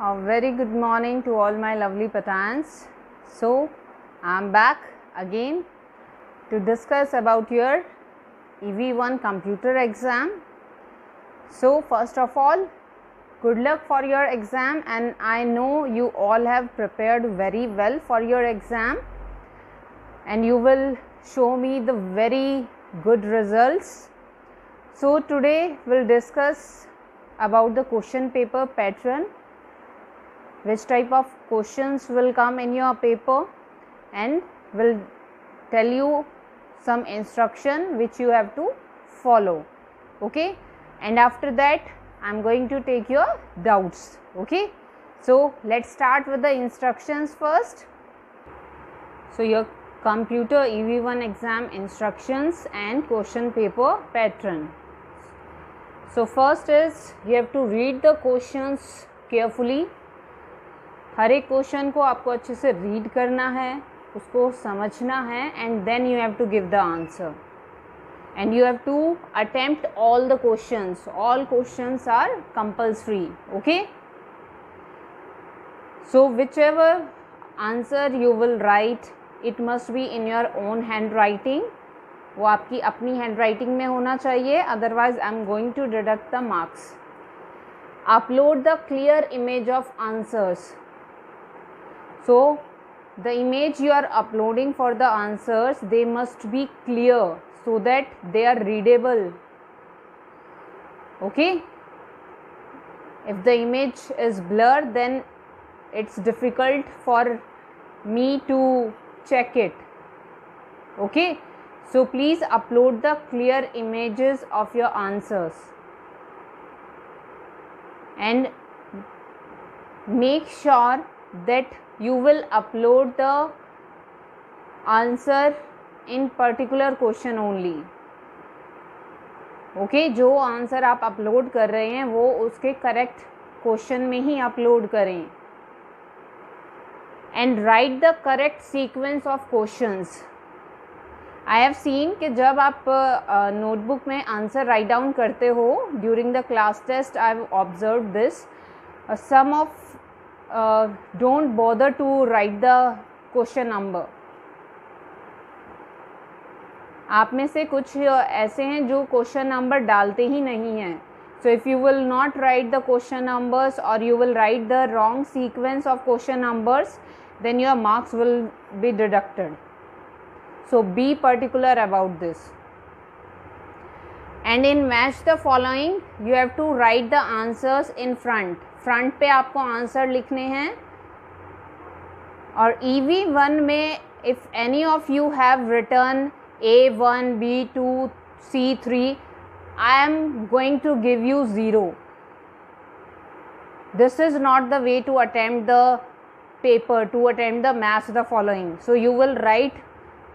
A very good morning to all my lovely Pathans. So, I am back again to discuss about your EV1 computer exam. So, first of all, good luck for your exam, and I know you all have prepared very well for your exam and you will show me the very good results. So, today we'll discuss about the question paper pattern, which type of questions will come in your paper, and will tell you some instruction which you have to follow. Okay, and after that I'm going to take your doubts. Okay, so let's start with the instructions first. So your computer EV1 exam instructions and question paper pattern. So first is you have to read the questions carefully. हर एक question को आपको अच्छे से read करना है, उसको समझना है, and then you have to give the answer and you have to attempt all the questions. All questions are compulsory. Okay, so whichever answer you will write, it must be in your own handwriting. वो आपकी अपनी handwriting में होना चाहिए, otherwise I am going to deduct the marks. Upload the clear image of answers. So the image you are uploading for the answers, they must be clear so that they are readable. Okay, if the image is blurred, then it's difficult for me to check it. Okay, so please upload the clear images of your answers and make sure that you will upload the answer in particular question only. Okay, जो answer आप upload कर रहे हैं वो उसके correct question में ही upload करें. And right the correct sequence of questions. I have seen कि जब आप नोटबुक में आंसर राइट डाउन करते हो during the class test, I have observe this, some of don't bother to write the question number. आप में से कुछ ऐसे हैं जो क्वेश्चन नंबर डालते ही नहीं हैं. So if you will not write the question numbers or you will write the wrong sequence of question numbers, then your marks will be deducted. So be particular about this. And in match the following, you have to write the answers in front. Front पे आपको answer लिखने हैं. और EV1 में if any of you have written A1, B2, C3, I am going to give you 0. This is not the way to attempt the paper, to attempt the match the following. So you will write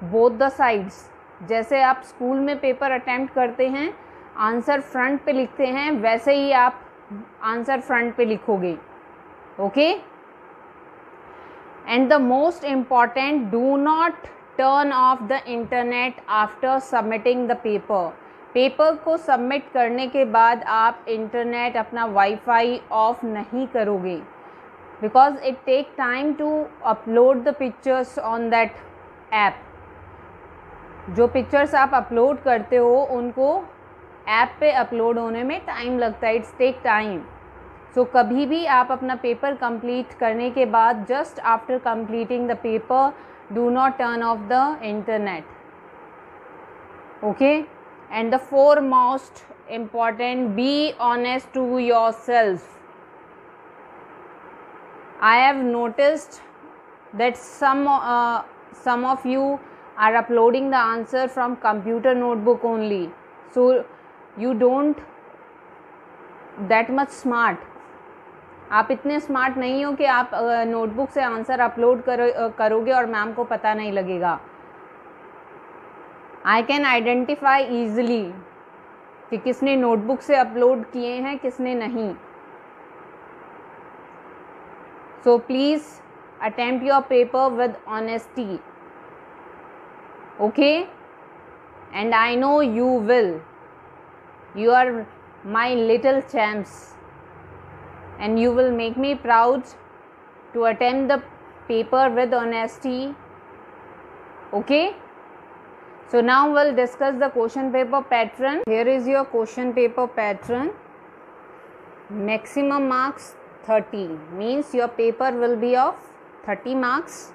both the sides. जैसे आप school में paper attempt करते हैं, answer front पे लिखते हैं, वैसे ही आप आंसर फ्रंट पे लिखोगे. Okay, and the most important, do not turn off the internet after submitting the paper. Paper को सबमिट करने के बाद आप इंटरनेट, अपना वाईफाई ऑफ नहीं करोगे, because it take time to upload the pictures on that app. जो pictures आप अपलोड करते हो उनको ऐप पे अपलोड होने में टाइम लगता है, इट्स टेक टाइम. सो कभी भी आप अपना पेपर कंप्लीट करने के बाद, just after completing the paper, do not turn off the internet. Okay, and the foremost important, be honest to yourself. I have noticed that some of you are uploading the answer from computer notebook only. So you don't that much smart. आप इतने smart नहीं हो कि आप notebook से answer upload करोगे और ma'am को पता नहीं लगेगा. आई कैन आइडेंटिफाई ईजिली कि किसने नोटबुक से अपलोड किए हैं, किसने नहीं. So please attempt your paper with honesty. Okay, and I know you will. You are my little champs. and you will make me proud to attempt the paper with honesty. Okay, so now we'll discuss the question paper pattern. Here is your question paper pattern. Maximum marks 30, means your paper will be of 30 marks,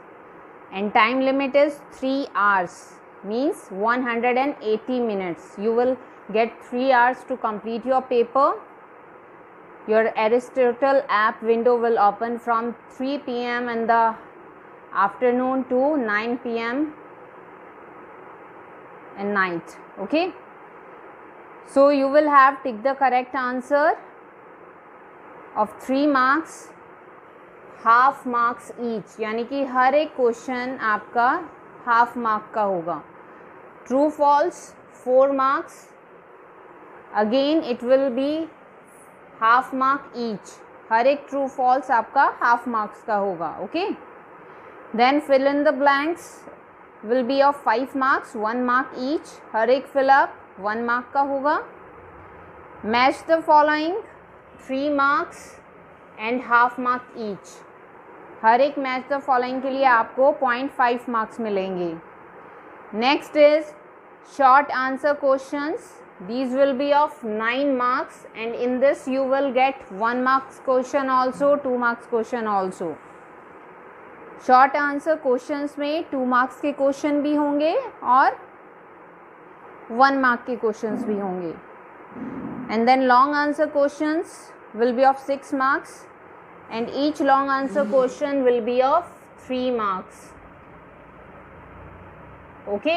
and time limit is 3 hours, means 180 minutes. You will get 3 hours to complete your paper. Your Aristotle app window will open from 3 p.m. in the afternoon to 9 p.m. in night. Okay, so you will have tick the correct answer of 3 marks, half marks each, यानी कि हर एक question आपका half mark का होगा. True false 4 marks, again it will be half mark each. हर एक true false आपका half marks का होगा. Okay, then fill in the blanks will be of 5 marks, 1 mark each. हर एक फिलअप 1 मार्क का होगा. Match the following 3 marks and half mark each. हर एक मैच द फॉलोइंग के लिए आपको 0.5 मार्क्स मिलेंगे. Next is short answer questions. These will be of 9 marks, and in this you will get 1 marks question also, 2 marks question also. Short answer questions में 2 marks के question भी होंगे और 1 mark के क्वेश्चंस भी होंगे. And then long answer questions will be of 6 marks, and each long answer question will be of 3 marks. Okay,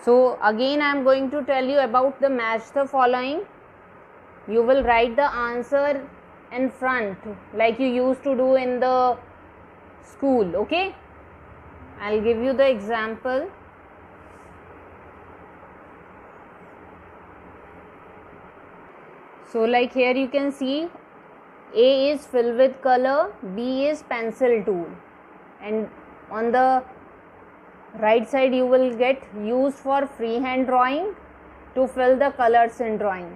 so again I am going to tell you about the match the following. You will write the answer in front like you used to do in the school. Okay, I'll give you the example. So like here you can see A is fill with color, B is pencil tool, and on the right side you will get used for freehand drawing to fill the colors in drawing.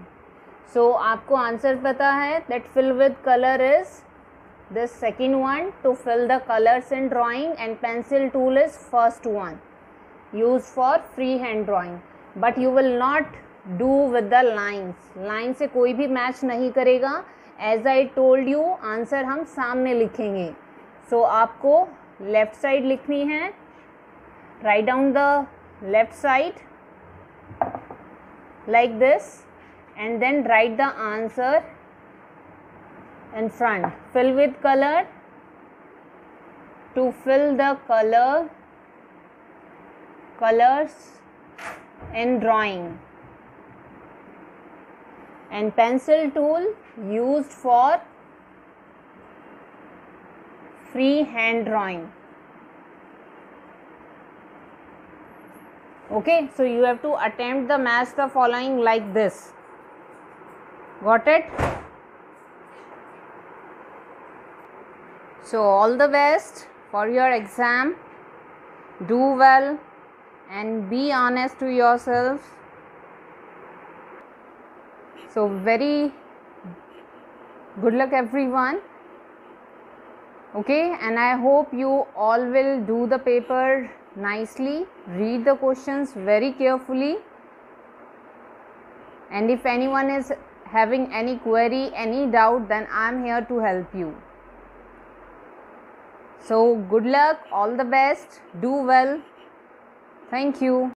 So आपको answer पता है that fill with color is this second one to fill the colors in drawing, and pencil tool is first one used for freehand drawing. But you will not do with the lines. Line से कोई भी match नहीं करेगा. As I told you, answer हम सामने लिखेंगे. So आपको left side लिखनी है. Write down the left side like this, and then write the answer in front. Fill with color to fill the colors in drawing, and pencil tool used for freehand drawing. Okay, so you have to attempt the match the following like this. Got it? So all the best for your exam. Do well and be honest to yourself. So very good luck everyone. Okay, and I hope you all will do the paper nicely. Read the questions very carefully, and if anyone is having any query, any doubt, then I am here to help you. So good luck, all the best, do well. Thank you.